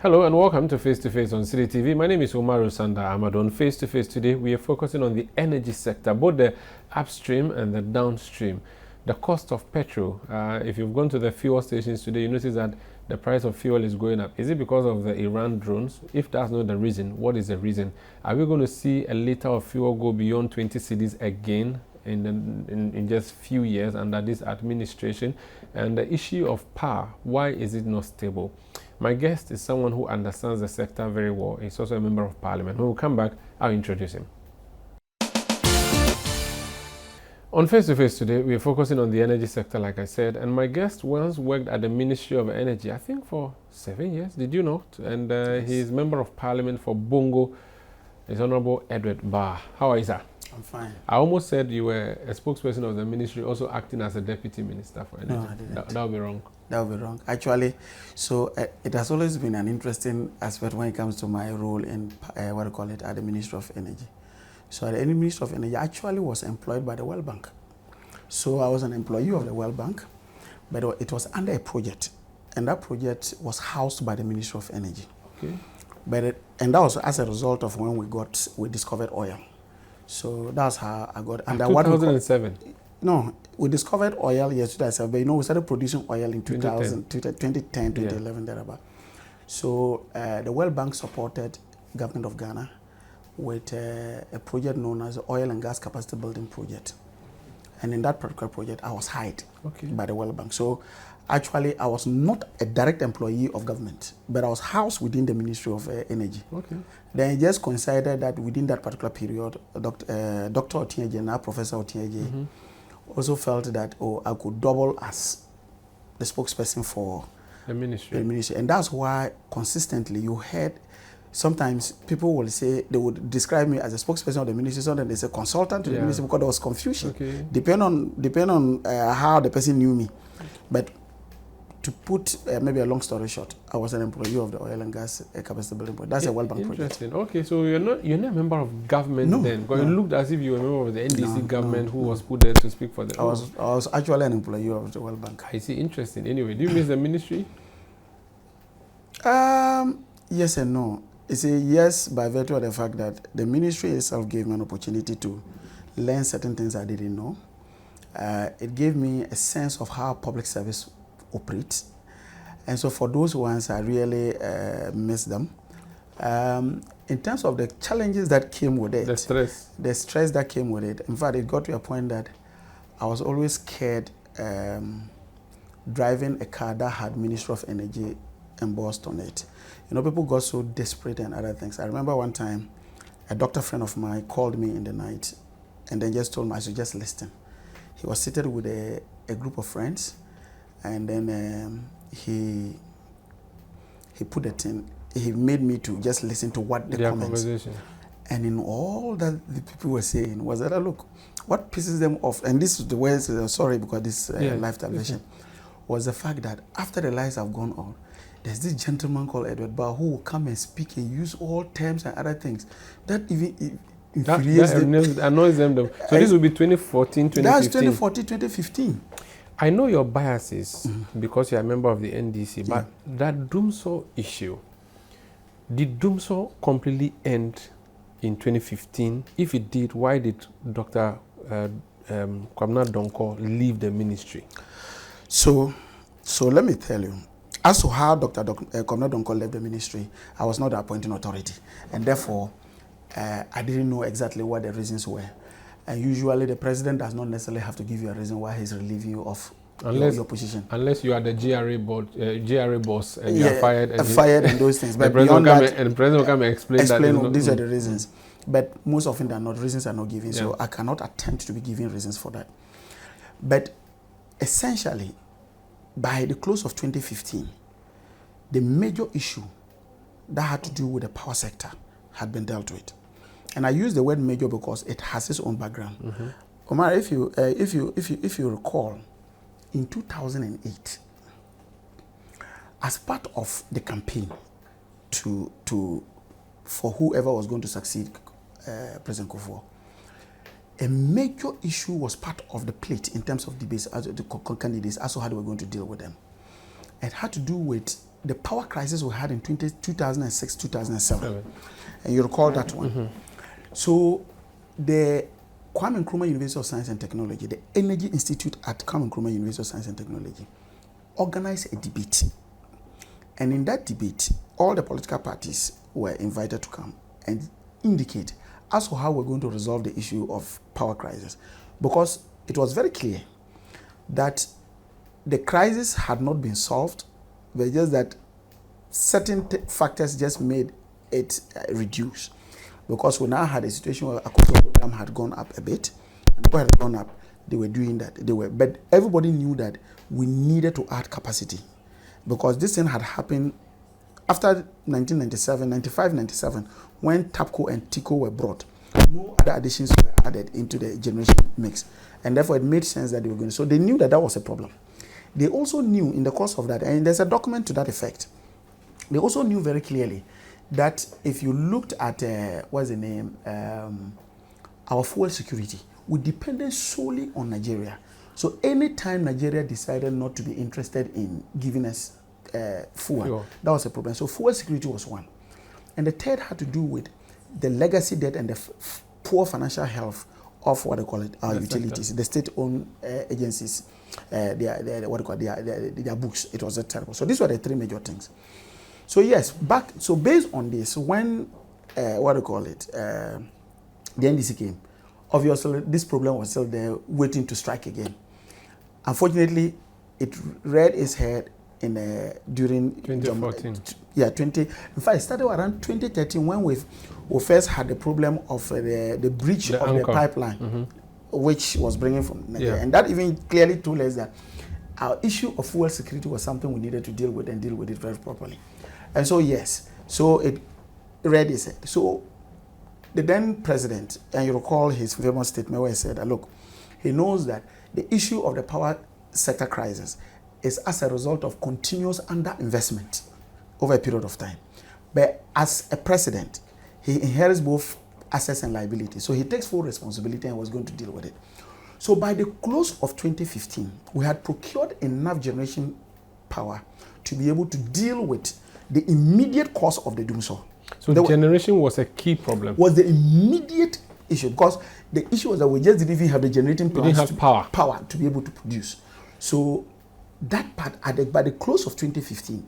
Hello and welcome to Face to Face on City TV. My name is Umaru Sanda Ahmad. On Face to Face today, we are focusing on the energy sector, both the upstream and the downstream. The cost of petrol. If you've gone to the fuel stations today, you notice that the price of fuel is going up. Is it because of the Iran drones? If that's not the reason, what is the reason? Are we going to see a liter of fuel go beyond 20 cedis again in just few years under this administration? And the issue of power, why is it not stable? My guest is someone who understands the sector very well. He's also a member of parliament. When we come back, I'll introduce him. On Face to Face today, we are focusing on the energy sector, like I said, and my guest once worked at the Ministry of Energy, I think for 7 years, did you know? And yes. He's member of parliament for Bongo, His Honorable Edward Bawa. How are you, sir? I'm fine. I almost said you were a spokesperson of the ministry, also acting as a deputy minister for energy. No, I didn't. That would be wrong. That would be wrong. Actually, so it has always been an interesting aspect when it comes to my role in, what do you call it, at the Ministry of Energy. So at the Ministry of Energy, I actually was employed by the World Bank. So I was an employee of the World Bank, but it was under a project. And that project was housed by the Ministry of Energy. Okay. And that was as a result of when we discovered oil. So that's how I got under 2007. No, we discovered oil yesterday, but we started producing oil in 2010, 2011, thereabout. So the World Bank supported government of Ghana with a project known as the Oil and Gas Capacity Building Project. And in that particular project, I was hired by the World Bank. So actually, I was not a direct employee of government, but I was housed within the Ministry of Energy. Okay. Then it just coincided that within that particular period, Dr. Otiaje, now Professor Otiaje, also felt that, I could double as the spokesperson for the ministry. And that's why consistently you heard, sometimes people will say, they would describe me as a spokesperson of the ministry, sometimes they say consultant to the ministry, because there was confusion. Okay. Depend on how the person knew me. But to put maybe a long story short, I was an employee of the Oil and Gas Capacity Building Project. That's a World Bank project. Interesting. Okay, so you're not a member of government then? Because it looked as if you were a member of the NDC government who was put there to speak for the... I was actually an employee of the World Bank. I see. Interesting. Anyway, do you miss the ministry? Yes and no. It's a yes by virtue of the fact that the ministry itself gave me an opportunity to learn certain things I didn't know. It gave me a sense of how public service operates. And so for those ones, I really miss them. In terms of the challenges that came with it, the stress that came with it, in fact, it got to a point that I was always scared driving a car that had Ministry of Energy embossed on it. You know, people got so desperate and other things. I remember one time, a doctor friend of mine called me in the night and then just told me I should just listen. He was seated with a group of friends, and then he put it in. He made me to just listen to what the comments. And in all that the people were saying was that, look, what pisses them off, and this is the words, sorry because this lifetime version, was the fact that after the lights have gone on, there's this gentleman called Edward Bawa who will come and speak and use all terms and other things that even that annoys them. So this will be 2014, 2015. That's 2014, 2015. I know your biases because you're a member of the NDC, but that DUMSOR issue, did DUMSOR completely end in 2015? If it did, why did Dr. Kwabena Donkor leave the ministry? So let me tell you, as to how Dr. Kwabena Donkor left the ministry, I was not the appointing authority, and therefore I didn't know exactly what the reasons were. And usually the president does not necessarily have to give you a reason why he's relieving you of your position. Unless you are the GRA boss and you are fired. And those things. But beyond that, and the president will come and explain these are the reasons. But most often than not, reasons are not given. Yeah. So I cannot attempt to be giving reasons for that. But essentially, by the close of 2015, the major issue that had to do with the power sector had been dealt with. And I use the word major because it has its own background. Omar, if you recall, in 2008, as part of the campaign for whoever was going to succeed President Kufuor, a major issue was part of the plate in terms of debates as the candidates as to how they were going to deal with them. It had to do with the power crisis we had in 2006, 2007. And you recall that one. So the Kwame Nkrumah University of Science and Technology, the Energy Institute at Kwame Nkrumah University of Science and Technology, organized a debate. And in that debate, all the political parties were invited to come and indicate as to how we're going to resolve the issue of power crisis. Because it was very clear that the crisis had not been solved, but just that certain factors just made it reduce. Because we now had a situation where Akoto Dam had gone up a bit, and people had gone up, they were doing that. But everybody knew that we needed to add capacity. Because this thing had happened after 1997, 95, 97, when TAPCO and TICO were brought. No other additions were added into the generation mix. And therefore it made sense that they were going to. So they knew that that was a problem. They also knew in the course of that, and there's a document to that effect, they also knew very clearly that if you looked at, what's the name, our fuel security, we depended solely on Nigeria. So anytime Nigeria decided not to be interested in giving us fuel, that was a problem. So fuel security was one. And the third had to do with the legacy debt and the poor financial health of what they call it, our utilities, the state-owned agencies, their books. It was terrible. So these were the three major things. So yes, based on this, when the NDC came, obviously this problem was still there, waiting to strike again. Unfortunately, it reared its head during 2014. In fact, it started around 2013 when we first had the problem of the breach of the pipeline, which was bringing from Nigeria. And that even clearly told us that our issue of fuel security was something we needed to deal with and deal with it very properly. And so, yes, so it read its head. So the then president, and you recall his famous statement where he said that, look, he knows that the issue of the power sector crisis is as a result of continuous underinvestment over a period of time. But as a president, he inherits both assets and liabilities. So he takes full responsibility and was going to deal with it. So by the close of 2015, we had procured enough generation power to be able to deal with the immediate cause of the DUMSOR. So the generation was a key problem. Was the immediate issue, because the issue was that we just didn't even have the generating plants, didn't have power to be able to produce. So that part, by the close of 2015,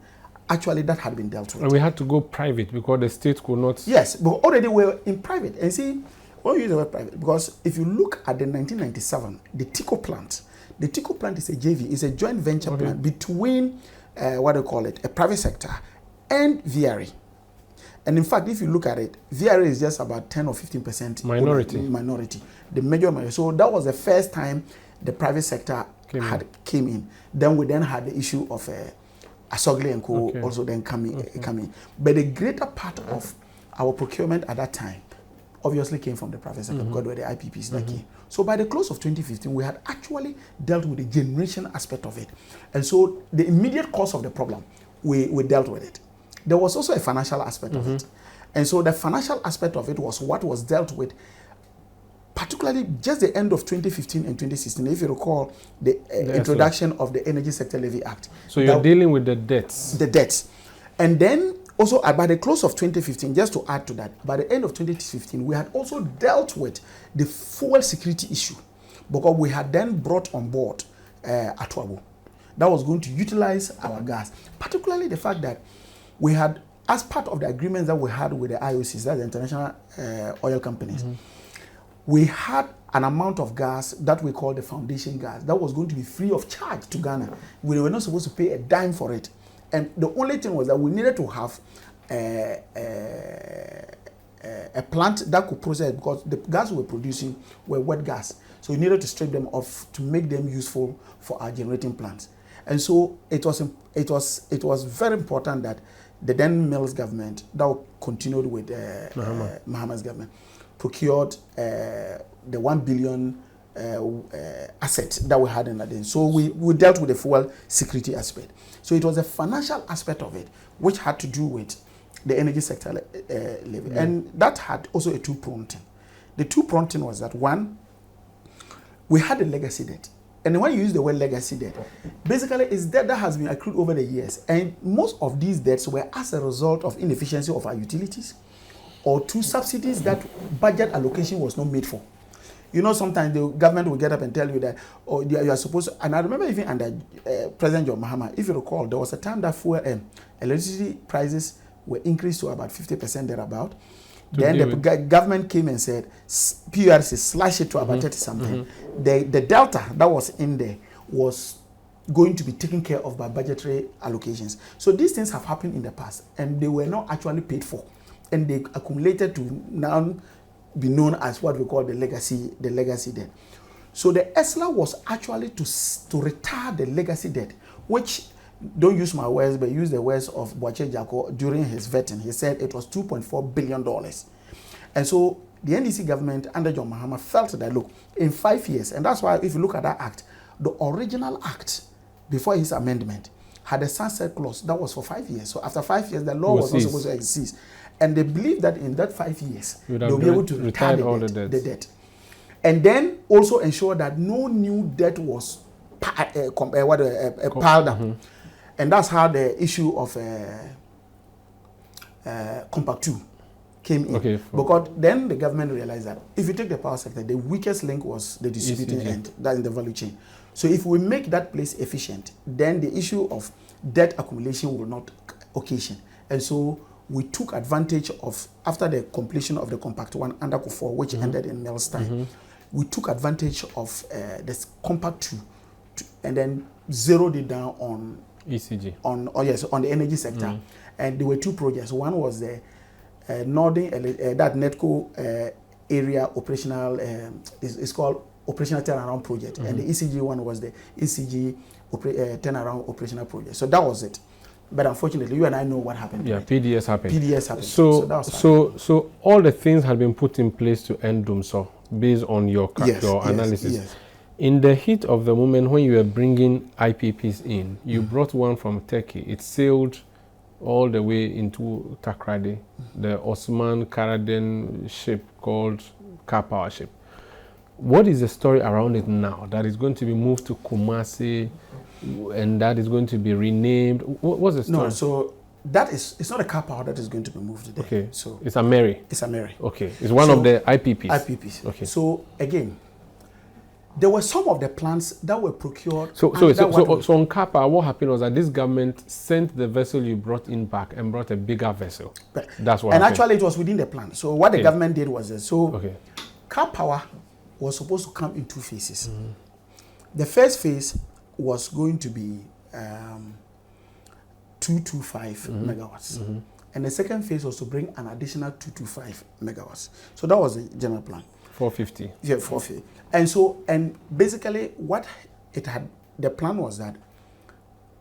actually that had been dealt with. And we had to go private because the state could not. Yes, but already we were in private. And see, why we use the word private? Because if you look at the 1997, the TICO plant is a JV, it's a joint venture plant between, a private sector and VRE. And in fact, if you look at it, VRE is just about 10 or 15% minority. The major minority. So that was the first time the private sector came in. Then we had the issue of Asogli and Co. also then come in. But the greater part of our procurement at that time obviously came from the private sector because were the IPPs that came. So by the close of 2015, we had actually dealt with the generation aspect of it. And so the immediate cause of the problem, we dealt with it. There was also a financial aspect of it. And so the financial aspect of it was what was dealt with, particularly just the end of 2015 and 2016. If you recall the introduction of the Energy Sector Levy Act. So you're dealing with the debts. The debts. And then also by the close of 2015, just to add to that, by the end of 2015, we had also dealt with the fuel security issue, because we had then brought on board Atuabo that was going to utilize our gas, particularly the fact that we had, as part of the agreements that we had with the IOCs, that's the international oil companies, we had an amount of gas that we call the foundation gas that was going to be free of charge to Ghana. We were not supposed to pay a dime for it. And the only thing was that we needed to have a plant that could process it, because the gas we were producing were wet gas. So we needed to strip them off to make them useful for our generating plants. And so it was very important that the then Mills government, that continued with Mahama's government, procured the 1 billion asset that we had in that day. So we dealt with the fuel security aspect. So it was a financial aspect of it, which had to do with the energy sector levy. And that had also a two-pronged thing. The two-pronged thing was that, one, we had a legacy debt. And when you use the word legacy debt, basically it's debt that has been accrued over the years. And most of these debts were as a result of inefficiency of our utilities or to subsidies that budget allocation was not made for. You know, sometimes the government will get up and tell you that, oh, you are supposed to, and I remember even under President John Mahama, if you recall, there was a time that electricity prices were increased to about 50% thereabout. Then the government came and said, PRC slash it to about 30 something. The delta that was in there was going to be taken care of by budgetary allocations. So these things have happened in the past and they were not actually paid for. And they accumulated to now be known as what we call the legacy debt. So the ESLA was actually to retire the legacy debt, which, don't use my words, but use the words of Boache Jako during his vetting. He said it was $2.4 billion. And so the NDC government under John Mahama felt that, look, in 5 years, and that's why if you look at that act, the original act before his amendment had a sunset clause that was for 5 years. So after 5 years, the law was not supposed to exist. And they believed that in that 5 years, they'll be able to retire the debt. And then also ensure that no new debt was piled up. And that's how the issue of Compact 2 came in. Okay, because then the government realized that if you take the power sector, the weakest link was the distributing end, that's in the value chain. So if we make that place efficient, then the issue of debt accumulation will not occasion. And so we took advantage of, after the completion of the Compact 1 under COFOR, which ended in Mel's time, we took advantage of this Compact 2 and then zeroed it down on ECG. On the energy sector. And there were two projects. One was the Northern, that NETCO area operational, is called Operational Turnaround Project. And the ECG one was the ECG Turnaround Operational Project. So that was it. But unfortunately, you and I know what happened. Yeah, PDS happened. PDS happened. So all the things had been put in place to end DUMSOR based on your analysis. Yes. In the heat of the moment when you were bringing IPPs in, you brought one from Turkey. It sailed all the way into Takrady, the Osman Karaden ship called Car Power ship. What is the story around it now that is going to be moved to Kumasi and that is going to be renamed? What's the story? No, so that is, it's not a Car Power that is going to be moved today. Okay, so it's a Mary. It's a Mary. Okay, it's one of the IPPs. IPPs. Okay. So again, there were some of the plants that were procured. So on Kappa, what happened was that this government sent the vessel you brought in back and brought a bigger vessel. Right. That's what. And happened. Actually, it was within the plan. So what the government did was this. So Car Power was supposed to come in two phases. The first phase was going to be 225 megawatts. And the second phase was to bring an additional 225 megawatts. So that was the general plan. 450. Yeah, 450. And so, and basically what it had, the plan was that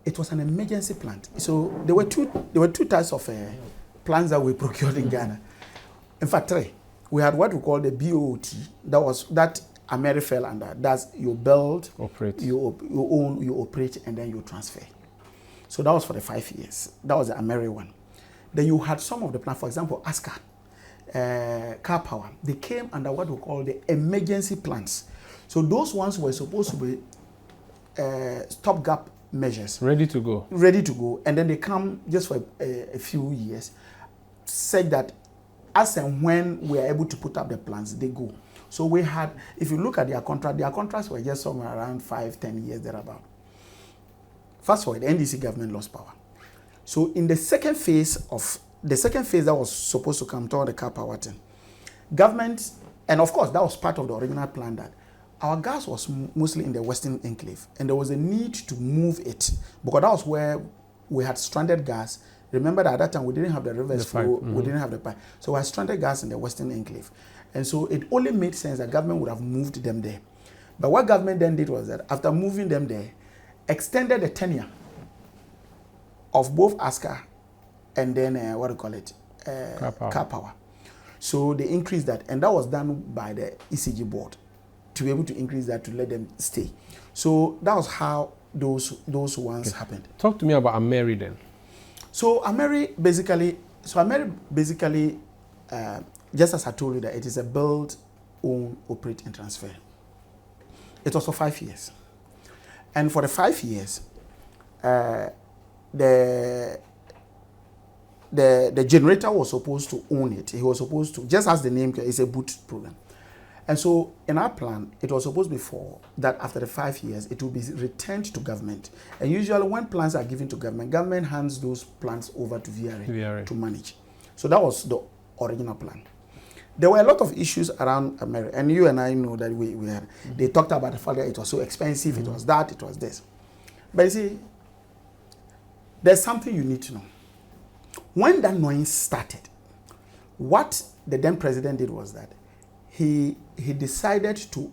it was an emergency plant. So there were two types of plants that we procured in Ghana. In fact, three. We had what we call the BOT, that Ameri fell under. That's you build, operate, you own, you operate, and then you transfer. So that was for the 5 years. That was the Ameri one. Then you had some of the plants, for example, ASCA, Car Power. They came under what we call the emergency plans. So those ones were supposed to be stopgap measures. Ready to go. Ready to go. And then they come just for a few years, said that as and when we are able to put up the plans, they go. So we had, if you look at their contracts were just somewhere around 5-10 years thereabout. Fast forward, the NDC government lost power. So in the second phase that was supposed to come toward the Car Power thing, government, and of course that was part of the original plan, that our gas was mostly in the Western Enclave, and there was a need to move it because that was where we had stranded gas. Remember that at that time we didn't have the rivers flow, we didn't have the pipe. So we had stranded gas in the Western Enclave. And so it only made sense that government would have moved them there. But what government then did was that after moving them there, extended the tenure of both ASCA and then, Car Power. So they increased that, and that was done by the ECG board to be able to increase that to let them stay. So that was how those ones happened. Talk to me about Ameri then. So Ameri basically, just as I told you, that it is a build, own, operate, and transfer. It was for 5 years. And for the 5 years, the generator was supposed to own it. He was supposed to, just as the name, it's a boot program. And so in our plan, it was supposed before that after the 5 years, it will be returned to government. And usually when plans are given to government, government hands those plans over to VRA. To manage. So that was the original plan. There were a lot of issues around America, and you and I know that we had. They talked about the fact that it was so expensive, it was that, it was this. But you see, there's something you need to know. When that noise started, what the then president did was that he decided to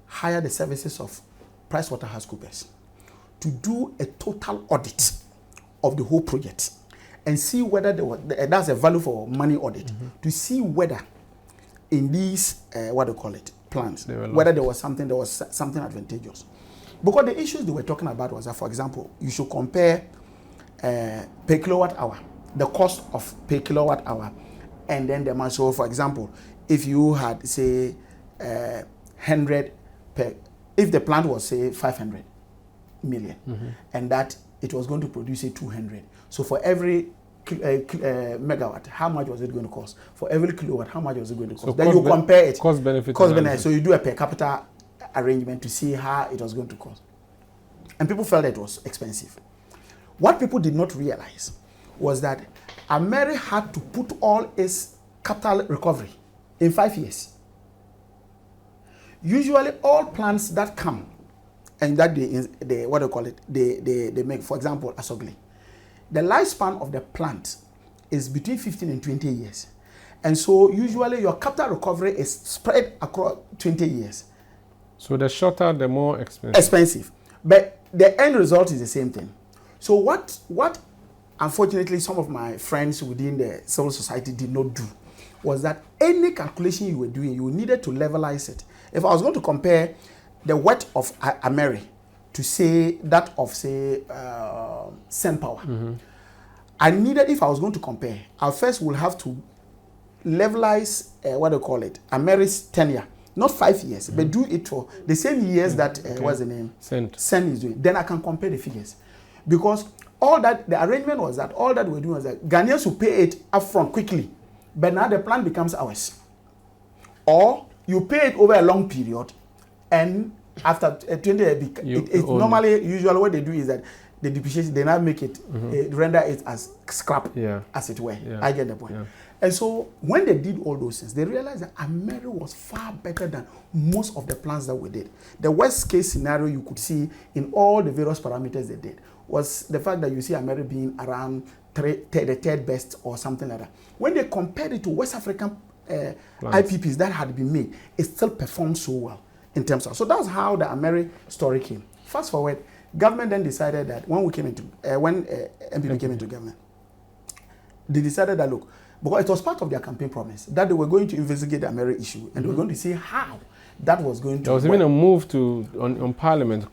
hire the services of PricewaterhouseCoopers to do a total audit of the whole project and see whether there was, that's a value for money audit, to see whether in these, plans, whether there was something advantageous. Because the issues they were talking about was that, for example, you should compare per kilowatt hour, the cost of per kilowatt hour, and then the amount. So, for example, if you had, say, 100 per, if the plant was, say, 500 million, and that it was going to produce, say, 200. So for every megawatt, how much was it going to cost? For every kilowatt, how much was it going to cost? So then you compare it. Cost benefit. So you do a per capita arrangement to see how it was going to cost. And people felt that it was expensive. What people did not realize was that America had to put all its capital recovery in 5 years. Usually all plants that come and that they make, for example, Asogli. The lifespan of the plant is between 15 and 20 years. And so usually your capital recovery is spread across 20 years. So the shorter, the more expensive. Expensive. But the end result is the same thing. So what unfortunately some of my friends within the civil society did not do was that any calculation you were doing, you needed to levelize it. If I was going to compare the worth of Ameri to say that of, say, SunPower, I needed, if I was going to compare, I first will have to levelize, Ameri's tenure. Not 5 years, but do it for the same years that, what's the name? Sen is doing. Then I can compare the figures. Because all that, the arrangement was that, all that we're doing was that Ghanaians will pay it upfront quickly, but now the plan becomes ours. Or you pay it over a long period, and after 20 years, normally, usually what they do is that the depreciation, they now make it, render it as scrap, as it were. I get the point. And so when they did all those things, they realized that Ameri was far better than most of the plans that we did. The worst case scenario you could see in all the various parameters they did was the fact that you see Ameri being around the third best or something like that. When they compared it to West African IPPs that had been made, it still performed so well in terms of. So that's how the Ameri story came. Fast forward, government then decided that when we came into, when MPP came into government, they decided that, look, because it was part of their campaign promise that they were going to investigate the Ameri issue and they were going to see how that was going to. There was even a move to on Parliament.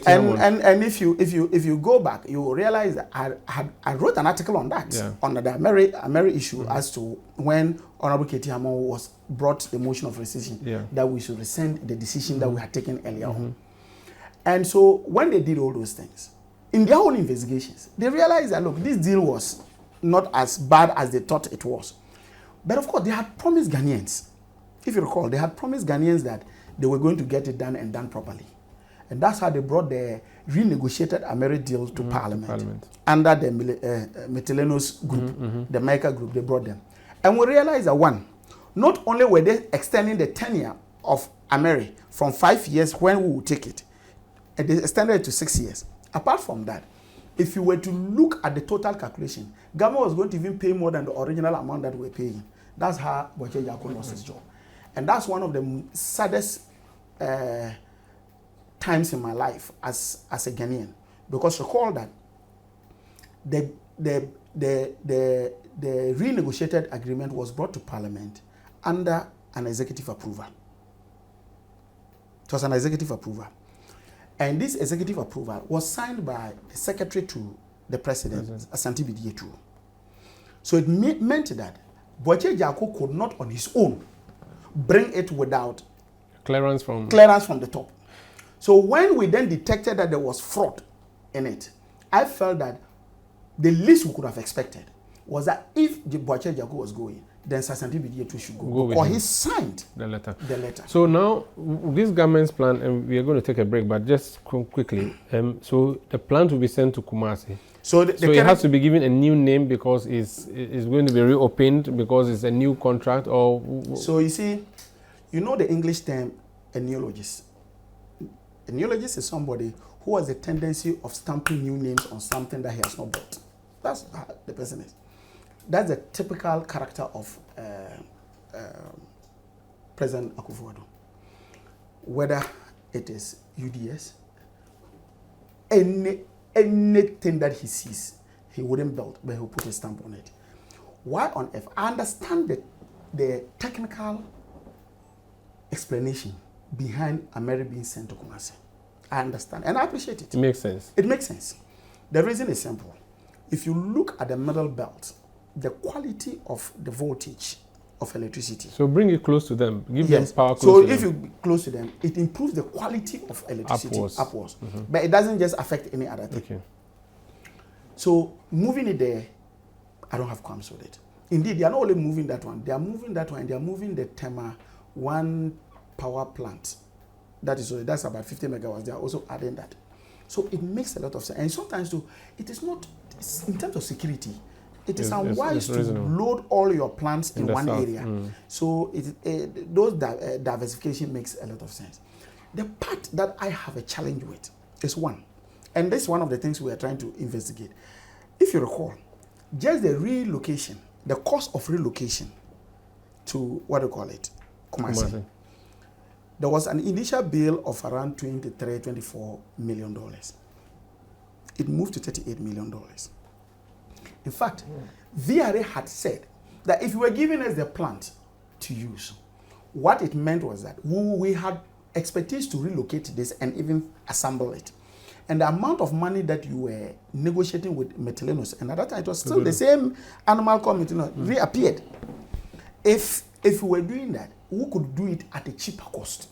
And if you go back, you will realize that I wrote an article on that on the Ameri issue as to when Honorable K.T. Hamon was brought the motion of rescission that we should rescind the decision that we had taken earlier on. And so when they did all those things, in their own investigations, they realized that, look, this deal was not as bad as they thought it was. But of course, they had promised Ghanaians, if you recall, they had promised Ghanaians that they were going to get it done and done properly. And that's how they brought the renegotiated Ameri deal to Parliament. Under the Metelenos group, the Maker group, they brought them. And we realized that, one, not only were they extending the tenure of Ameri from 5 years when we would take it, and they extended it to 6 years. Apart from that, if you were to look at the total calculation, government was going to even pay more than the original amount that we were paying. That's how Boche Jako lost his job. And that's one of the saddest times in my life as a Ghanaian. Because recall that the renegotiated agreement was brought to Parliament under an executive approval. It was an executive approval. And this executive approval was signed by the secretary to the president, Asante Bidietu. So it meant that Boche Jako could not on his own bring it without clearance from the top. So when we then detected that there was fraud in it, I felt that the least we could have expected was that if the Boache Jago was going, then Sasanti Bidie too should go because he signed the letter. So now, this government's plan, and we are going to take a break, but just quickly, so the plant will be sent to Kumasi. So it has to be given a new name because it's going to be reopened because it's a new contract, or... So you see, you know the English term, a neologist. A neologist is somebody who has a tendency of stamping new names on something that he has not bought. That's how the person is. That's the typical character of President Akufo-Addo. Whether it is UDS, anything that he sees, he wouldn't build, but he'll put a stamp on it. Why on earth? I understand the technical explanation behind Ameri being sent to Kumasi. I understand, and I appreciate it. It makes sense. It makes sense. The reason is simple. If you look at the middle belt, the quality of the voltage of electricity. So bring it close to them. Give them power close to them. So if you close to them, it improves the quality of electricity upwards. But it doesn't just affect any other thing. Okay. So moving it there, I don't have qualms with it. Indeed, they are not only moving that one. They are moving that one. They are moving the Tema 1 power plant. That's about 50 megawatts. They are also adding that. So it makes a lot of sense. And sometimes too, it is not, in terms of security, it is unwise to load all your plants in one area. So those diversification makes a lot of sense. The part that I have a challenge with is one, and this is one of the things we are trying to investigate. If you recall, just the relocation, the cost of relocation to Kumasi. There was an initial bill of around $24 million. It moved to $38 million. In fact, VRA had said that if you were giving us the plant to use, what it meant was that we had expertise to relocate this and even assemble it. And the amount of money that you were negotiating with Metalenos, and at that time it was still the same animal committee, reappeared. If we were doing that, we could do it at a cheaper cost.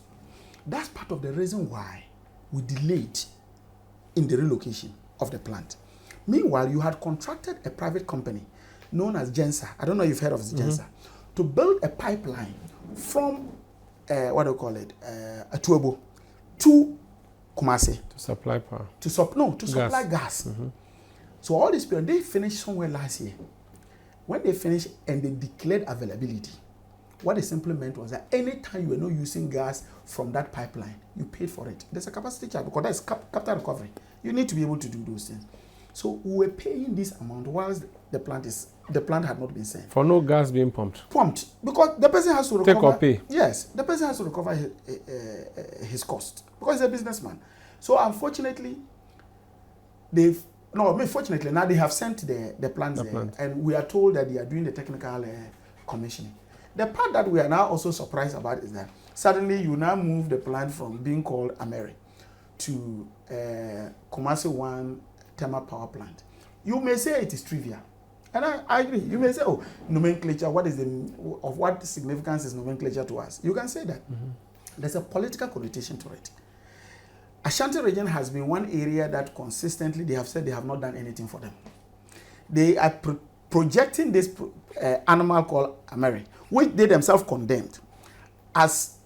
That's part of the reason why we delayed in the relocation of the plant. Meanwhile, you had contracted a private company known as Gensa. I don't know if you've heard of Gensa, to build a pipeline from Atuebo to Kumasi. To supply power. Supply gas. So all this period, they finished somewhere last year. When they finished and they declared availability, what it simply meant was that anytime you were not using gas from that pipeline, you paid for it. There's a capacity charge because that's capital recovery. You need to be able to do those things. So we were paying this amount whilst the plant had not been sent. For no gas being pumped? Pumped. Because the person has to recover. Take or pay? Yes. The person has to recover his cost. Because he's a businessman. So unfortunately, fortunately, now they have sent the plants there. And we are told that they are doing the technical commissioning. The part that we are now also surprised about is that suddenly you now move the plant from being called Ameri to Kumasi 1 thermal power plant. You may say it is trivial. And I agree. You may say, oh, nomenclature, of what significance is nomenclature to us? You can say that. There's a political connotation to it. Ashanti region has been one area that consistently they have said they have not done anything for them. They are projecting this animal called Ameri, which they themselves condemned, as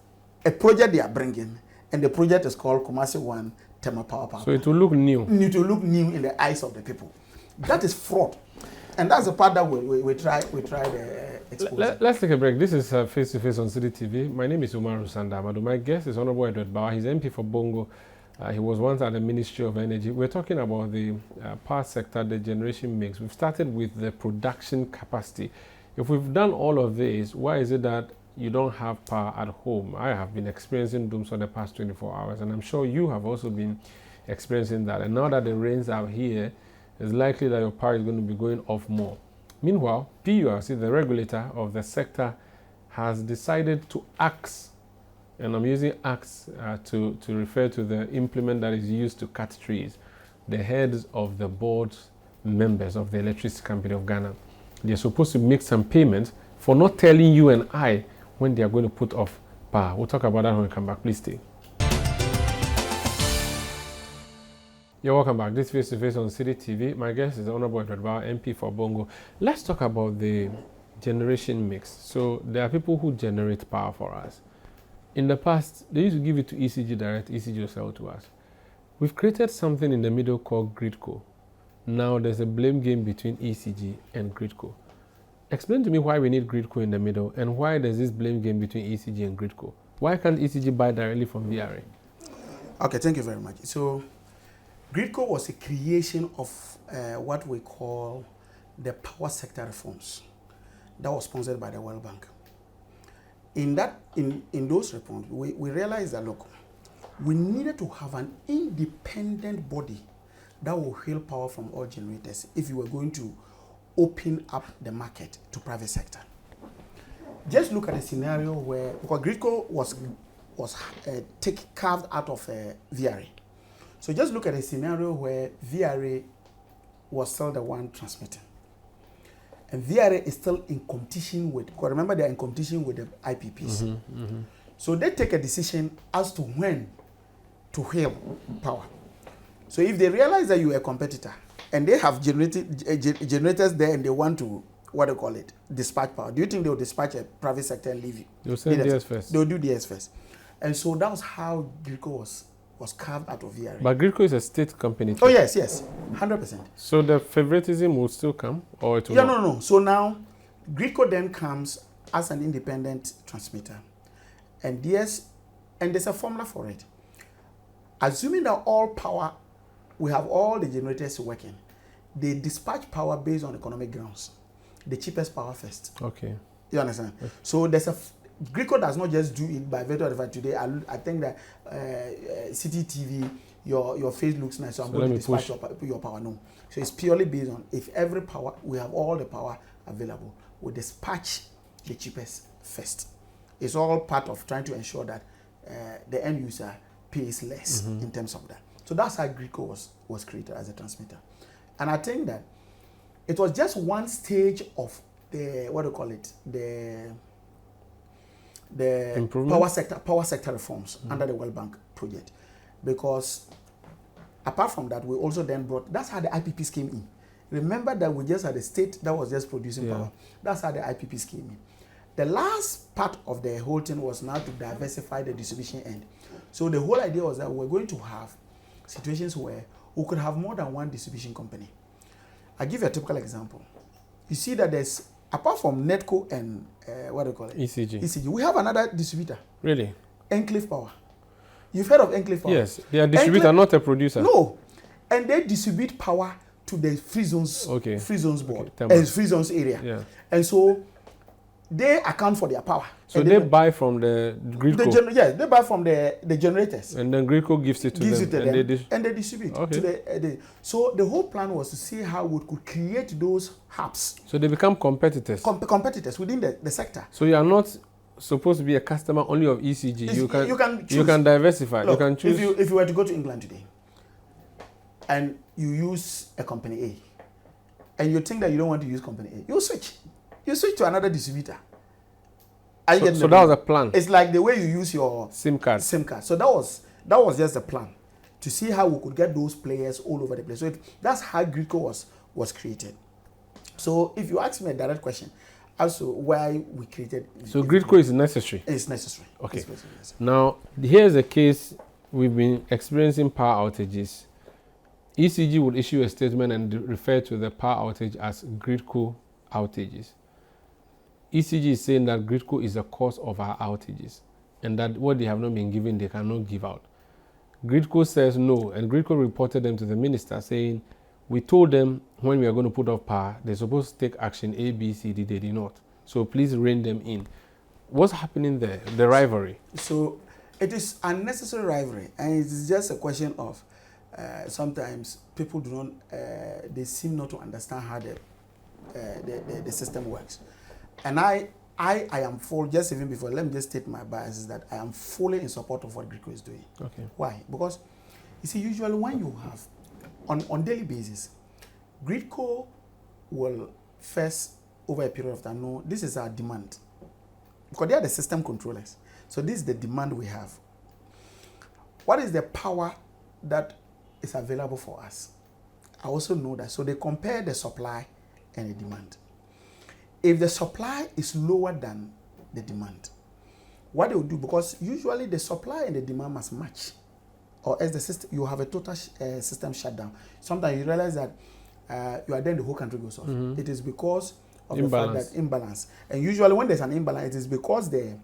a project they are bringing, and the project is called Kumasi 1 thermal power plant. So it will look new. It will look new in the eyes of the people. That is fraud. And that's the part that we try to expose. Let's take a break. This is Face to Face on City TV. My name is Umar Sandamadu. My guest is Honorable Edward Bawa. He's MP for Bongo. He was once at the Ministry of Energy. We're talking about the power sector, the generation mix. We've started with the production capacity. If we've done all of this, why is it that you don't have power at home? I have been experiencing DUMSOR the past 24 hours, and I'm sure you have also been experiencing that. And now that the rains are here, it's likely that your power is going to be going off more. Meanwhile, PURC, the regulator of the sector, has decided to axe, and I'm using axe to refer to the implement that is used to cut trees, the heads of the board members of the Electricity Company of Ghana. They're supposed to make some payments for not telling you and I when they are going to put off power. We'll talk about that when we come back. Please stay. You're welcome back. This Face to Face on City TV. My guest is Honorable Edward Bawa, MP for Bongo. Let's talk about the generation mix. So there are people who generate power for us. In the past, they used to give it to ECG direct, ECG will sell to us. We've created something in the middle called GRIDCO. Now there's a blame game between ECG and GRIDCO. Explain to me why we need GRIDCO in the middle and why there's this blame game between ECG and GRIDCO. Why can't ECG buy directly from VRA? Okay, thank you very much. So GRIDCO was a creation of what we call the power sector reforms that was sponsored by the World Bank. In those reforms, we realized that, look, we needed to have an independent body that will hail power from all generators if you were going to open up the market to private sector. Just look at a scenario where, because GRIDCO was carved out of VRA. So just look at a scenario where VRA was still the one transmitting. And VRA is still in competition with, because remember they are in competition with the IPPs. So they take a decision as to when to hail power. So if they realize that you are a competitor and they have generators there and they want to, dispatch power, do you think they will dispatch a private sector and leave you? They'll send DS first. They'll do DS first. And so that was how GRIDCO was carved out of VRA. But GRIDCO is a state company too. Oh yes, 100%. So the favoritism will still come, or it will not? No. So now, GRIDCO then comes as an independent transmitter. And there's a formula for it. Assuming that all power, we have all the generators working, they dispatch power based on economic grounds. The cheapest power first. Okay. You understand? Okay. So GRIDCO does not just do it by virtue of the fact today. I think that City TV, your face looks nice, so I'm going to dispatch your power. No. So it's purely based on if every power, we have all the power available, we dispatch the cheapest first. It's all part of trying to ensure that the end user pays less in terms of that. So that's how GRIDCO was created as a transmitter. And I think that it was just one stage of the power sector reforms under the World Bank project, because apart from that, we also then that's how the IPPs came in. Remember that we just had a state that was just producing power. That's how the IPPs came in. The last part of the whole thing was now to diversify the distribution end. So the whole idea was that we're going to have situations where we could have more than one distribution company. I'll give you a typical example. You see that there's, apart from NETCO and ECG, we have another distributor. Really? Enclave Power. You've heard of Enclave Power? Yes, they are a distributor, not a producer. No, and they distribute power to the free zones board, free zones area. Yeah. And so they account for their power. So they buy from the GRIDCO? They buy from the generators. And then GRIDCO gives it to them. And they distribute. Okay. So the whole plan was to see how we could create those hubs. So they become competitors? Competitors within the sector. So you are not supposed to be a customer only of ECG. You can diversify. Look, you can choose. If you were to go to England today and you use a company A and you think that you don't want to use company A, you switch. You switch to another distributor. So that was a plan. It's like the way you use your SIM card. So that was just a plan to see how we could get those players all over the place. So that's how GRIDCO was created. So if you ask me a direct question as to why we created, so GRIDCO is necessary. It's necessary. Okay. It's necessary. Now here's a case we've been experiencing power outages. ECG would issue a statement and refer to the power outage as GRIDCO outages. ECG is saying that GRIDCO is the cause of our outages and that what they have not been given, they cannot give out. GRIDCO says no, and GRIDCO reported them to the minister saying, we told them when we are going to put off power, they're supposed to take action A, B, C, D, they did not. So please rein them in. What's happening there? The rivalry. So it is unnecessary rivalry, and it's just a question of sometimes people do not, they seem not to understand how the system works. And I am full, just even before, let me just state my biases that I am fully in support of what GRIDCO is doing. Okay. Why? Because, you see, usually when you have, on daily basis, GRIDCO will first, over a period of time, know this is our demand. Because they are the system controllers. So this is the demand we have. What is the power that is available for us. I also know that. So they compare the supply and the demand. If the supply is lower than the demand, what they will do, because usually the supply and the demand must match, or as the system, you have a total system shutdown. Sometimes you realize that you are then the whole country goes off. It is because of the fact that imbalance. And usually when there's an imbalance, it is because the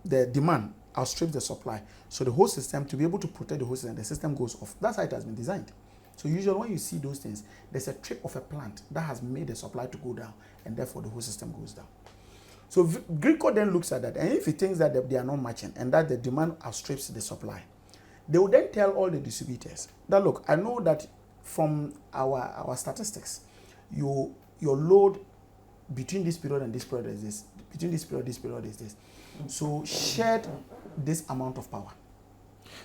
demand outstrips the supply. So the whole system, to be able to protect the system goes off. That's how it has been designed. So usually when you see those things, there's a trip of a plant that has made the supply to go down, and therefore the whole system goes down. So GRIDCO then looks at that, and if he thinks that they are not matching and that the demand outstrips the supply, they will then tell all the distributors that, look, I know that from our statistics, your load between this period and this period is this, between this period is this. So shed this amount of power.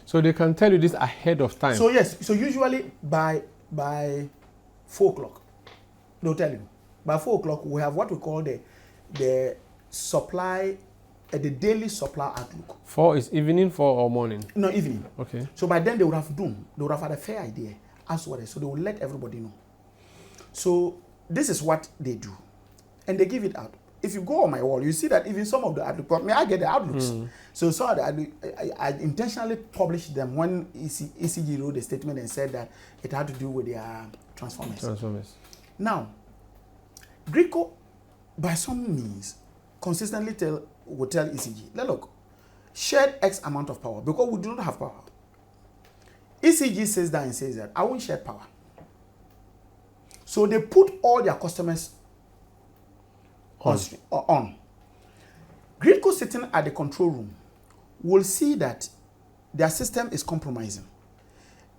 So they can tell you this ahead of time. So yes, so usually by 4 o'clock, they'll tell you. By 4 o'clock, we have what we call the supply, the daily supply outlook. 4 is evening, 4 or morning? No, evening. Okay. So by then they would have done, they would have had a fair idea as what it is. So they will let everybody know. So this is what they do. And they give it out. If you go on my wall, you see that even some of the outlooks, I get the outlooks. So some of the I intentionally published them when ECG wrote a statement and said that it had to do with their transformers. Now, GRIDCO, by some means, consistently will tell ECG, look, shed X amount of power because we do not have power. ECG says that and says that I won't shed power. So they put all their customers on. GRIDCO sitting at the control room will see that their system is compromising.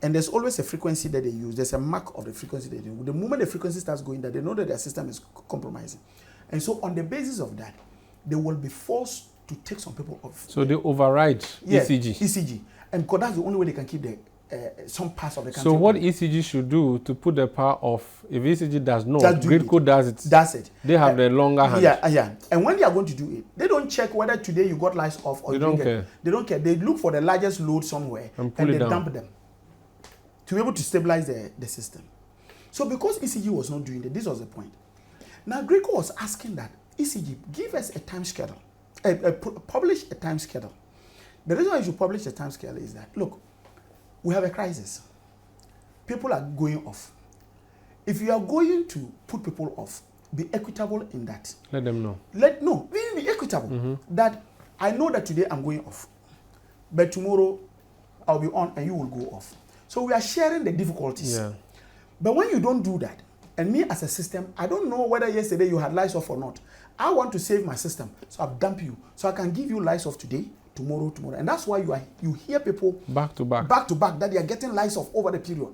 And there's always a frequency that they use. There's a mark of the frequency they use. The moment the frequency starts going down, they know that their system is compromising. And so on the basis of that, they will be forced to take some people off. So they override ECG? ECG. And because that's the only way they can keep some parts of the country. So what ECG should do to put the power off, if ECG does not, GRIDCO does it. That's it. They have the longer hand. Yeah. And when they are going to do it, they don't check whether today you got lights off or they don't care. They don't care. They look for the largest load somewhere and they dump them to be able to stabilize the system. So because ECG was not doing it, this was the point. Now GRIDCO was asking that ECG give us a time schedule, publish a time schedule. The reason why you should publish a time schedule is that, look, we have a crisis. People are going off. If you are going to put people off, be equitable in that. Let them know. Be equitable. That I know that today I'm going off, but tomorrow I'll be on and you will go off. So we are sharing the difficulties. Yeah. But when you don't do that, and me as a system, I don't know whether yesterday you had lights off or not. I want to save my system, so I'll dump you. So I can give you lights off today, tomorrow. And that's why you hear people back to back that they are getting lights off over the period.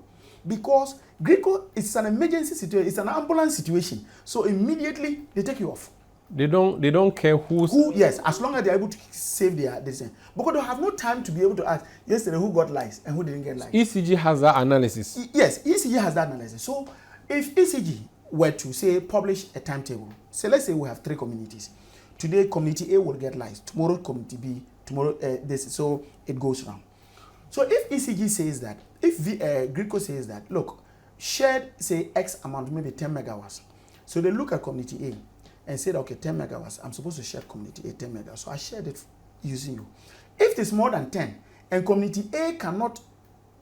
Because GRIDCO, it's an emergency situation, it's an ambulance situation. So immediately they take you off. They don't care who, yes, as long as they're able to save their decision. Because they have no time to be able to ask yesterday who got lights and who didn't get lights. ECG has that analysis. Yes, ECG has that analysis. So if ECG were to say publish a timetable, say let's say we have 3 communities. Today community A will get lights, tomorrow community B, tomorrow so it goes round. So if ECG says that, if GRIDCO says that, look, shared say X amount, maybe 10 megawatts. So they look at community A and said, okay, 10 megawatts, I'm supposed to share community A 10 megawatts. So I shared it using you. If it's more than 10 and community A cannot,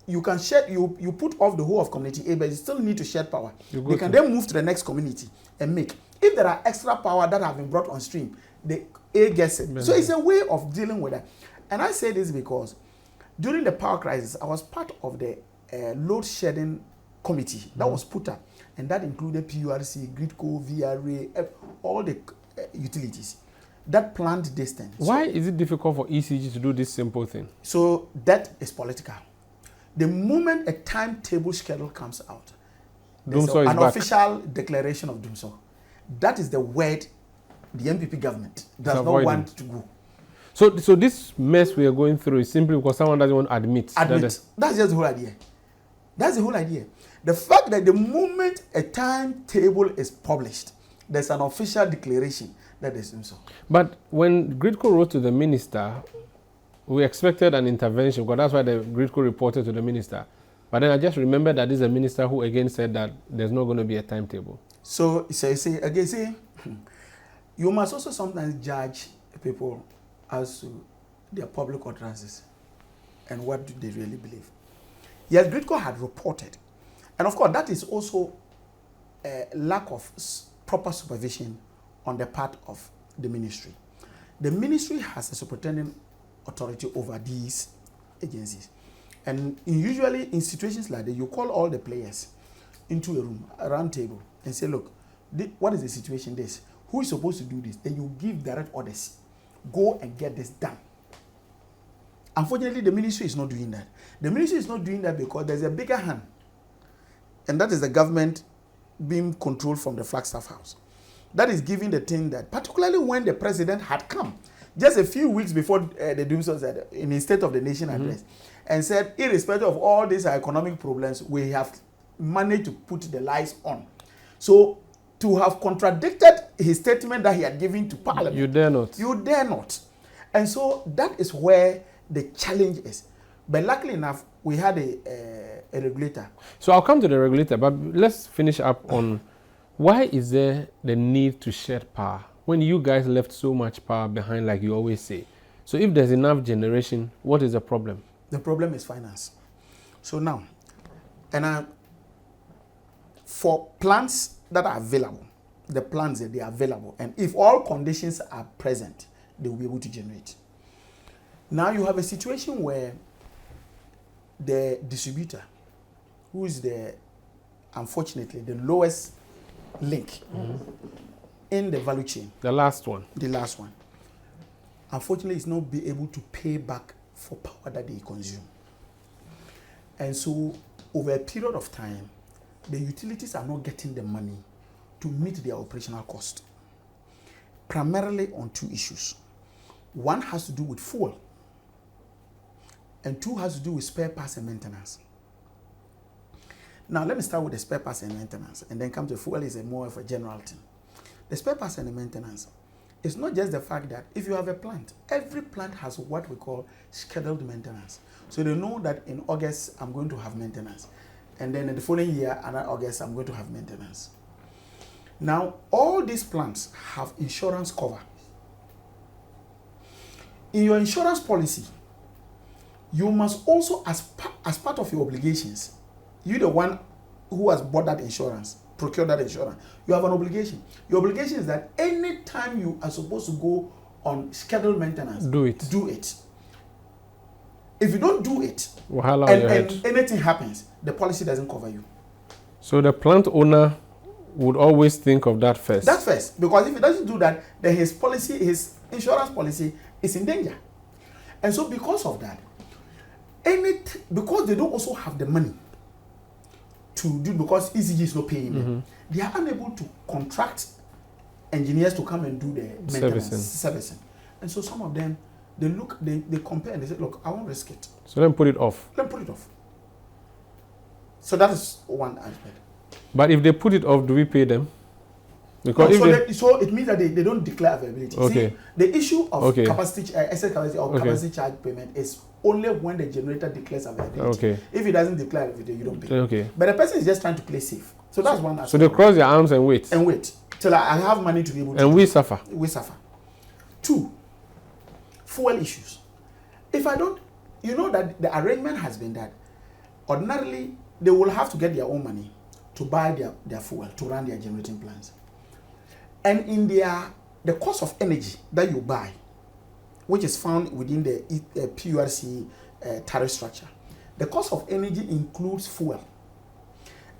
you can share, you put off the whole of community A, but you still need to share power. They can then move to the next community and make. If there are extra power that have been brought on stream, the A gets it. So it's a way of dealing with that. And I say this because during the power crisis, I was part of the load shedding committee that was put up. And that included PURC, GRIDCO, VRA, all the utilities that planned this thing. Why is it difficult for ECG to do this simple thing? So that is political. The moment a timetable schedule comes out, there's an official declaration of DUMSOR. That is the word the MPP government does not want to go. So this mess we are going through is simply because someone doesn't want to admit. That's just the whole idea. That's the whole idea. The fact that the moment a timetable is published, there's an official declaration that is DUMSOR. But when GRIDCO wrote to the minister, we expected an intervention because that's why the GRIDCO reported to the minister. But then I just remember that this is a minister who again said that there's not going to be a timetable. So again, you must also sometimes judge people as to their public utterances and what do they really believe. Yes, GRIDCO had reported, and of course that is also a lack of proper supervision on the part of the ministry. The ministry has a superintendent authority over these agencies, and usually in situations like that, you call all the players into a room, a round table, and say, look, what is the situation? This, who is supposed to do this? Then you give direct orders, go and get this done. Unfortunately, the ministry is not doing that. The ministry is not doing that because there's a bigger hand, and that is the government being controlled from the Flagstaff House. That is giving the thing that, particularly when the president had come, just a few weeks before the DUMSOR said, in his State of the Nation address, and said, irrespective of all these economic problems, we have managed to put the lights on. So, to have contradicted his statement that he had given to Parliament. You dare not. You dare not. And so, that is where the challenge is. But luckily enough, we had a regulator. So I'll come to the regulator, but let's finish up on why is there the need to shed power when you guys left so much power behind, like you always say? So if there's enough generation, what is the problem? The problem is finance. So now, for plants that are available, the plants that they are available, and if all conditions are present, they will be able to generate. Now you have a situation where the distributor, who is unfortunately the lowest link in the value chain, the last one, unfortunately is not be able to pay back for power that they consume. And so over a period of time, the utilities are not getting the money to meet their operational cost, primarily on two issues. One has to do with fuel, and two has to do with spare parts and maintenance. Now, let me start with the spare parts and maintenance, and then come to fuel is more of a general thing. The spare parts and the maintenance is not just the fact that if you have a plant, every plant has what we call scheduled maintenance. So they know that in August, I'm going to have maintenance. And then in the following year, another August, I'm going to have maintenance. Now, all these plants have insurance cover. In your insurance policy, you must also, as part of your obligations, you the one who has bought that insurance, procured that insurance, you have an obligation. Your obligation is that any time you are supposed to go on scheduled maintenance, do it. If you don't do it, and anything happens, the policy doesn't cover you. So the plant owner would always think of that first. That's first, because if he doesn't do that, then his insurance policy is in danger. And so because of that, because they don't also have the money to do, because ECG is not paying them, they are unable to contract engineers to come and do the maintenance, servicing. And so some of them, they compare and they say, look, I won't risk it. So then put it off. So that is one aspect. But if they put it off, do we pay them? Because so it means that they don't declare availability. Okay. See, the issue of capacity, excess capacity or capacity charge payment is only when the generator declares availability. Okay. If it doesn't declare availability, you don't pay. Okay. But the person is just trying to play safe. So that's one aspect. So they cross their arms and wait. Till I have money to be able to. And we suffer. Two, fuel issues. If I don't, you know that the arrangement has been that ordinarily they will have to get their own money to buy their fuel to run their generating plants. And in the cost of energy that you buy, which is found within the PURC tariff structure, the cost of energy includes fuel.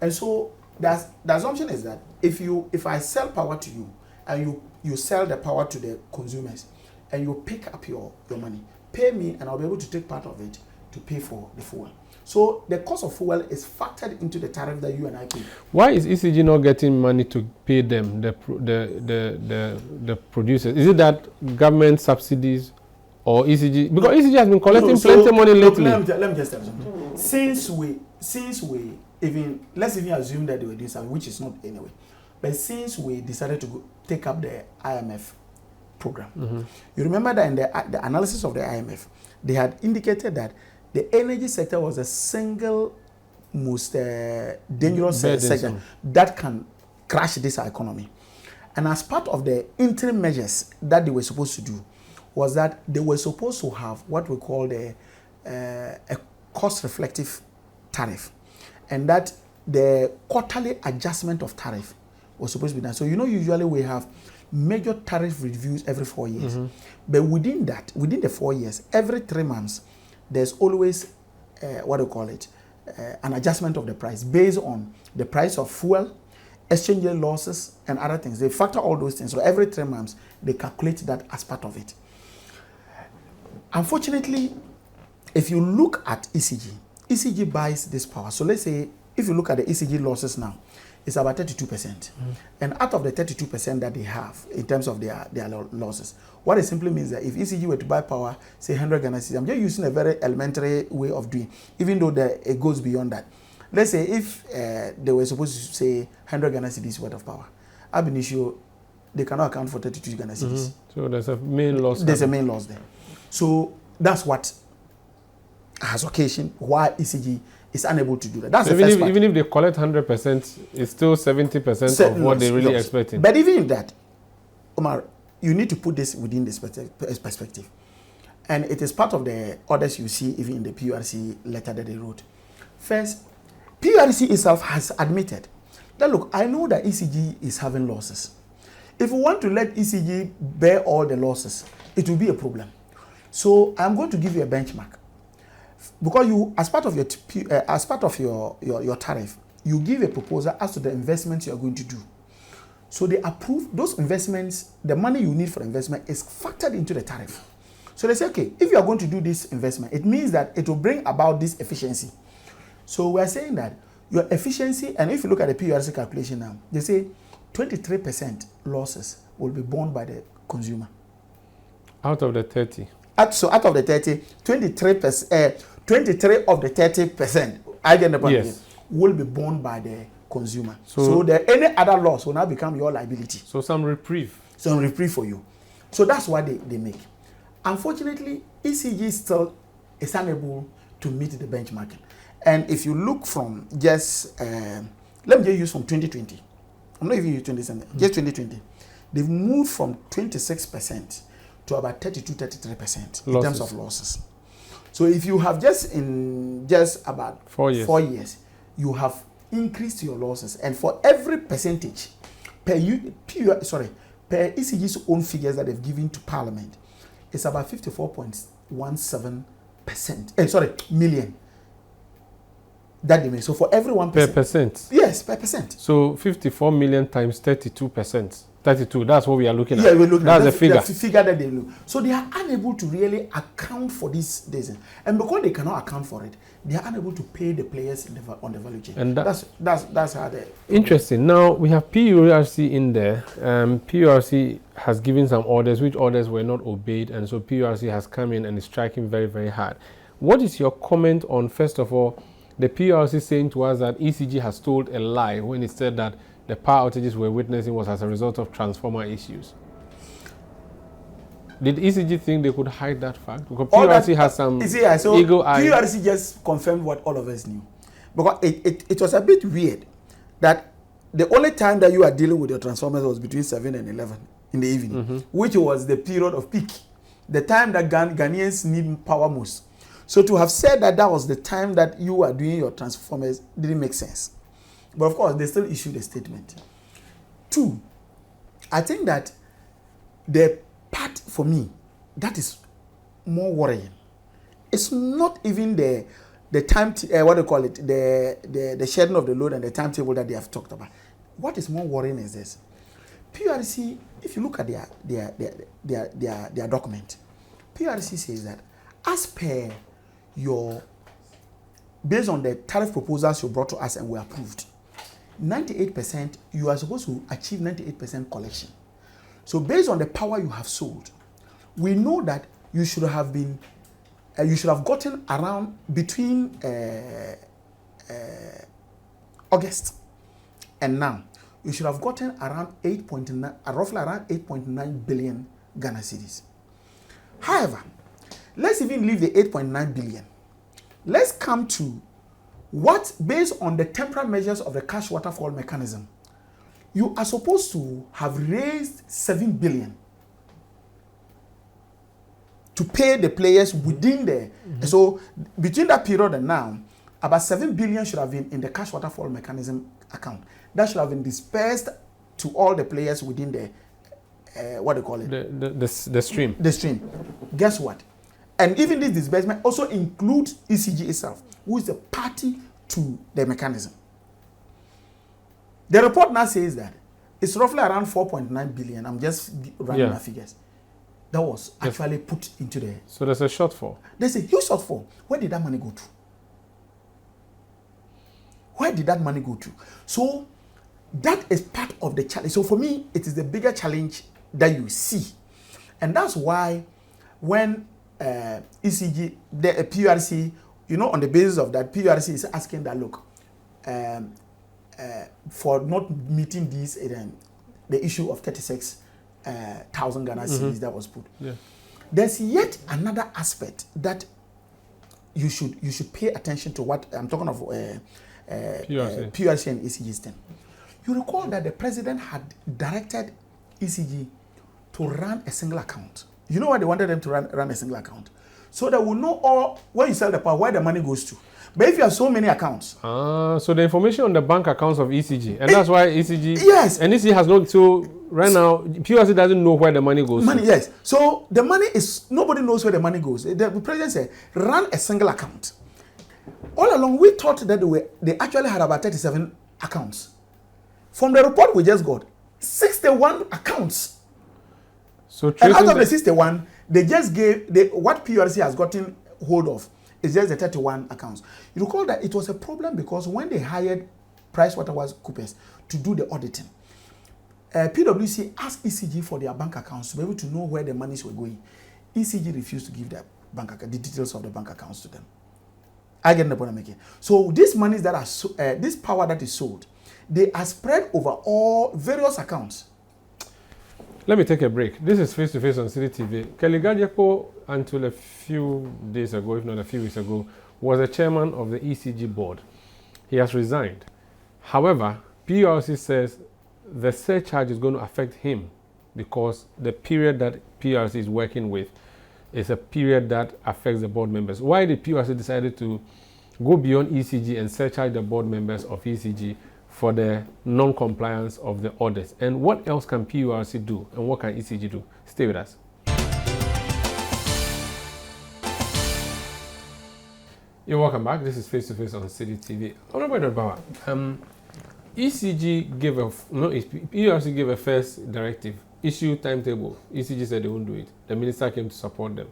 And so the assumption is that if I sell power to you and you sell the power to the consumers and you pick up your money, pay me and I'll be able to take part of it to pay for the fuel. So the cost of fuel is factored into the tariff that you and I pay. Why is ECG not getting money to pay them, the producers? Is it that government subsidies or ECG? Because ECG has been collecting plenty of money lately. Let me just tell you something. Since we let's even assume that they were doing something, which is not anyway. But since we decided to take up the IMF program, you remember that in the analysis of the IMF, they had indicated that the energy sector was a single most dangerous segment that can crash this economy. And as part of the interim measures that they were supposed to do, was that they were supposed to have what we call a cost-reflective tariff, and that the quarterly adjustment of tariff was supposed to be done. So usually we have major tariff reviews every 4 years, but within the 4 years, every 3 months, there's always an adjustment of the price based on the price of fuel, exchange rate losses, and other things. They factor all those things. So every 3 months, they calculate that as part of it. Unfortunately, if you look at ECG buys this power. So let's say if you look at the ECG losses now, it's about 32%. And out of the 32% that they have in terms of their losses, what it simply means that if ECG were to buy power, say 100 Ghana cedis, I'm just using a very elementary way of doing, even though it goes beyond that. Let's say if they were supposed to say 100 Ghana cedis worth of power, ab initio, they cannot account for 32 Ghana cedis. So there's a main loss. There's a main loss there. So that's what has occasioned why ECG is unable to do that. That's so the first part. Even if they collect 100%, it's still 70% of what they really expecting. But even in that, Omar, you need to put this within this perspective. And it is part of the orders you see even in the PURC letter that they wrote. First, PURC itself has admitted that, look, I know that ECG is having losses. If we want to let ECG bear all the losses, it will be a problem. So I'm going to give you a benchmark. Because you, as part of your tariff, you give a proposal as to the investments you are going to do. So they approve those investments. The money you need for investment is factored into the tariff. So they say, okay, if you are going to do this investment, it means that it will bring about this efficiency. So we are saying that your efficiency, and if you look at the PURC calculation now, they say 23% losses will be borne by the consumer. Out of the 30. So out of the 30, 23%, 23 of the 30%, I get the point, yes, will be borne by the consumer. So any other loss will now become your liability. So some reprieve. Some reprieve for you. So that's what they make. Unfortunately, ECG still is unable to meet the benchmarking. And if you look from just, let me just use from 2020. I'm not even using 2020, just 2020. They've moved from 26% to about 32-33% in terms of losses. So if you have just about 4 years, you have increased your losses, and for every percentage per ECG's own figures that they've given to Parliament, it's about 54.17%. Million that they make. So for every 1%. Per percent. Yes, per percent. So 54 million times 32%. 32, that's what we are looking at. Yeah, we're looking that's at the figure. The figure that they look. So they are unable to really account for this. And because they cannot account for it, they are unable to pay the players on the value chain. And that's how they... Interesting. Now, we have PURC in there. PURC has given some orders, which orders were not obeyed, and so PURC has come in and is striking very, very hard. What is your comment on, first of all, the PURC saying to us that ECG has told a lie when it said that the power outages we're witnessing was as a result of transformer issues? Did ECG think they could hide that fact? Because PURC has some eagle eye. PURC just confirmed what all of us knew. Because it was a bit weird that the only time that you are dealing with your transformers was between 7 and 11 in the evening, which was the period of peak, the time that Ghanaians need power most. So to have said that was the time that you are doing your transformers didn't make sense. But of course, they still issued a statement. 2, I think that the part for me that is more worrying, it's not even the time, the shedding of the load and the timetable that they have talked about. What is more worrying is this. PURC, if you look at their document, PURC says that as per based on the tariff proposals you brought to us and were approved, 98%, you are supposed to achieve 98% collection. So based on the power you have sold, we know that you should have gotten around between August and now, you should have gotten around roughly around 8.9 billion Ghana cedis. However, let's even leave the 8.9 billion. Let's come to based on the temporal measures of the cash waterfall mechanism, you are supposed to have raised 7 billion to pay the players within the, so between that period and now, about 7 billion should have been in the cash waterfall mechanism account. That should have been dispersed to all the players within the, what do you call it? The stream. The stream. Guess what? And even this disbursement also includes ECG itself, who is the party to the mechanism. The report now says that it's roughly around 4.9 billion. I'm just running my figures. That was actually put into the... So there's a shortfall. There's a huge shortfall. Where did that money go to? Where did that money go to? So that is part of the challenge. So for me, it is the bigger challenge that you see. And that's why when ECG, the PRC, on the basis of that, PRC is asking that, look, for not meeting these, the issue of 36,000 Ghana cedis that was put. Yeah. There's yet another aspect that you should pay attention to. What I'm talking of PRC and ECG's thing. You recall that the president had directed ECG to run a single account. You know why they wanted them to run a single account? So that we know when you sell the power, where the money goes to. But if you have so many accounts. So the information on the bank accounts of ECG, and that's why ECG. Yes. And ECG has not. So right now, PRC doesn't know where the money goes. Yes. So the money is, nobody knows where the money goes. The president said, run a single account. All along, we thought that they actually had about 37 accounts. From the report we just got, 61 accounts. So and out of the 61, they just gave what PRC has gotten hold of. It's just the 31 accounts. You recall that it was a problem because when they hired PricewaterhouseCoopers to do the auditing, PwC asked ECG for their bank accounts to be able to know where the monies were going. ECG refused to give the details of the bank accounts to them. I get the point I'm making. So these monies that are this power that is sold, they are spread over all various accounts. Let me take a break. This is Face to Face on CityTV. Kelly GRIDCO, until a few days ago, if not a few weeks ago, was the chairman of the ECG board. He has resigned. However, PRC says the surcharge is going to affect him because the period that PRC is working with is a period that affects the board members. Why did PRC decided to go beyond ECG and surcharge the board members of ECG for the non-compliance of the orders? And what else can PRC do and what can ECG do? Stay with us. You're welcome back. This is Face to Face on CityTV. Honorable Edward Bawa, ECG gave PRC gave a first directive, issue timetable. ECG said they won't do it. The minister came to support them.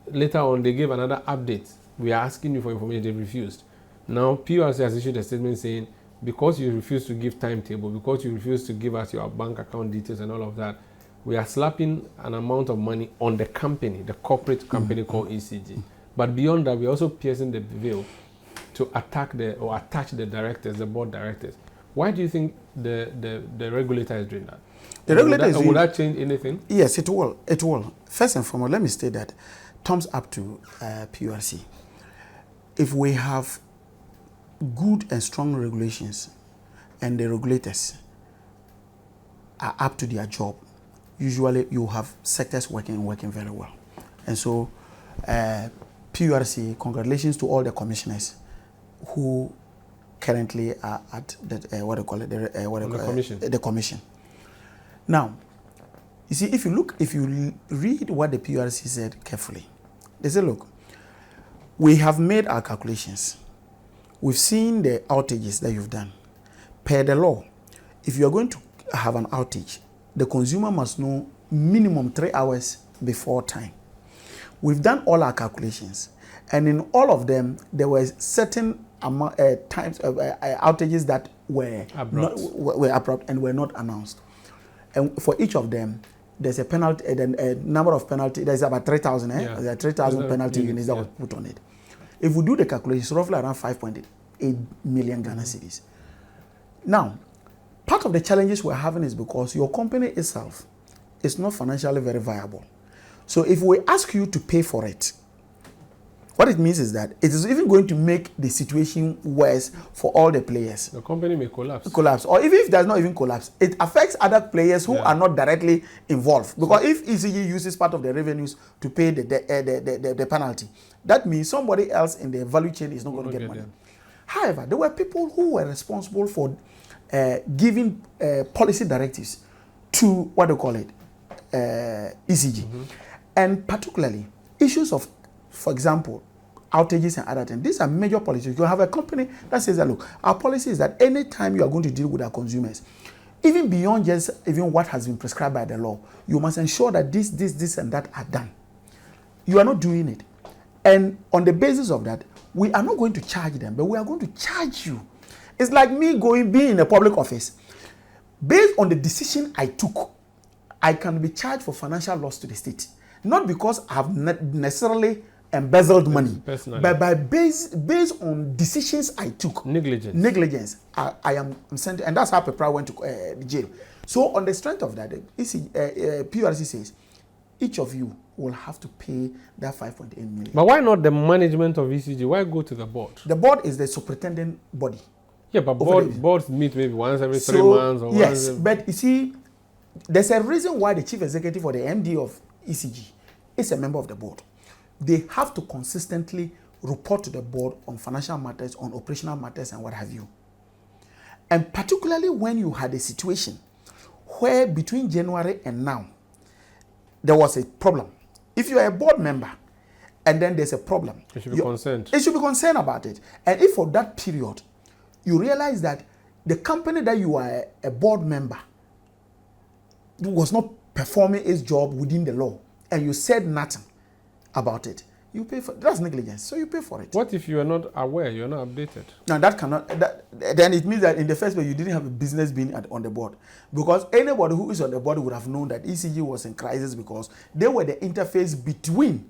Later on, they gave another update. We are asking you for information. They refused. Now, PRC has issued a statement saying, because you refuse to give timetable, because you refuse to give us your bank account details and all of that, we are slapping an amount of money on the company, the corporate company called ECG. But beyond that, we're also piercing the veil to attach the directors, the board directors. Why do you think the regulator is doing that? The regulator will that change anything? Yes, it will. It will. First and foremost, let me state that thumbs up to PRC. If we have good and strong regulations and the regulators are up to their job, usually you have sectors working very well. And so PRC, congratulations to all the commissioners who currently are at the commission. Now, you see, if you read what the PRC said carefully, they say, look, we have made our calculations. We've seen the outages that you've done. Per the law, if you are going to have an outage, the consumer must know minimum 3 hours before time. We've done all our calculations, and in all of them, there were certain times of outages that were abrupt and were not announced. And for each of them, there's a penalty, a number of penalty. There's about 3,000. There are 3,000 penalty units that was put on it. If we do the calculations, roughly around 5.8 million Ghana cedis. Now, part of the challenges we're having is because your company itself is not financially very viable. So if we ask you to pay for it, What it means is that it is even going to make the situation worse for all the players. The company may collapse. Or even if it does not even collapse, it affects other players who are not directly involved. Because if ECG uses part of the revenues to pay the penalty, that means somebody else in the value chain is not going to get money. However, there were people who were responsible for giving policy directives to what they call it, ECG, and particularly issues of, for example, outages and other things. These are major policies. You have a company that says that, look, our policy is that any time you are going to deal with our consumers, even beyond just even what has been prescribed by the law, you must ensure that this and that are done. You are not doing it. And on the basis of that, we are not going to charge them, but we are going to charge you. It's like me being in a public office. Based on the decision I took, I can be charged for financial loss to the state. Not because I have necessarily embezzled money, personally, but based on decisions I took. Negligence. I am sent, and that's how Pepra went to the jail. So on the strength of that, PRC says each of you will have to pay that 5.8 million. But why not the management of ECG? Why go to the board? The board is the superintendent body. Yeah, but boards meet maybe once every 3 months. Or yes, but you see, there's a reason why the chief executive or the MD of ECG is a member of the board. They have to consistently report to the board on financial matters, on operational matters, and what have you. And particularly when you had a situation where between January and now, there was a problem. If you are a board member and then there's a problem, you should be concerned. You should be concerned about it. And if for that period, you realize that the company that you are a board member was not performing its job within the law, and you said nothing about it, you pay for it. That's negligence, so you pay for it. What if you are not aware, you are not updated? Now that cannot, then it means that in the first place you didn't have a business being on the board. Because anybody who is on the board would have known that ECG was in crisis because they were the interface between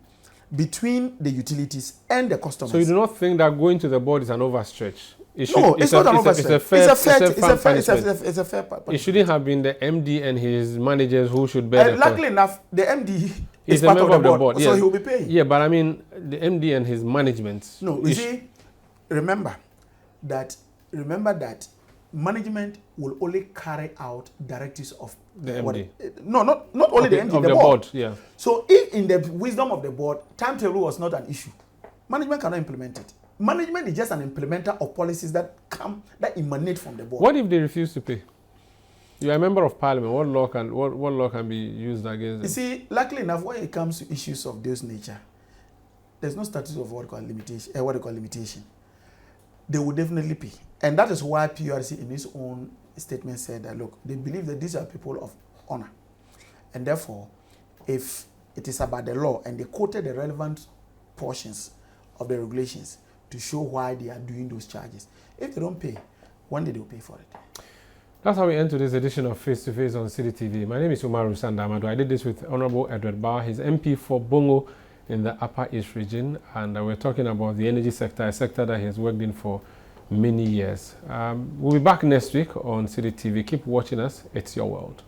the utilities and the customers. So you do not think that going to the board is an overstretch? It's not an overstretch. It's a fair punishment. It shouldn't have been the MD and his managers who should bear the luckily enough, the MD is part of the board. So he will be paying. Yeah, but I mean, the MD and his management. No, you see, remember that management will only carry out directives of the MD. Not only the MD, of the board. Yeah. So if in the wisdom of the board, timetable was not an issue, management cannot implement it. Management is just an implementer of policies that emanate from the board. What if they refuse to pay? You are a member of parliament. What law can be used against them? You see, luckily enough, when it comes to issues of this nature, there's no statute of what they call limitation. They will definitely pay. And that is why PRC in its own statement said that, look, they believe that these are people of honor. And therefore, if it is about the law, and they quoted the relevant portions of the regulations to show why they are doing those charges. If they don't pay, one day they will pay for it. That's how we end today's edition of Face to Face on City TV. My name is Umaru Sandamadu. I did this with Honorable Edward Bawa. He's MP for Bongo in the Upper East region, and we're talking about the energy sector, a sector that he has worked in for many years. We'll be back next week on City TV. Keep watching us. It's your world.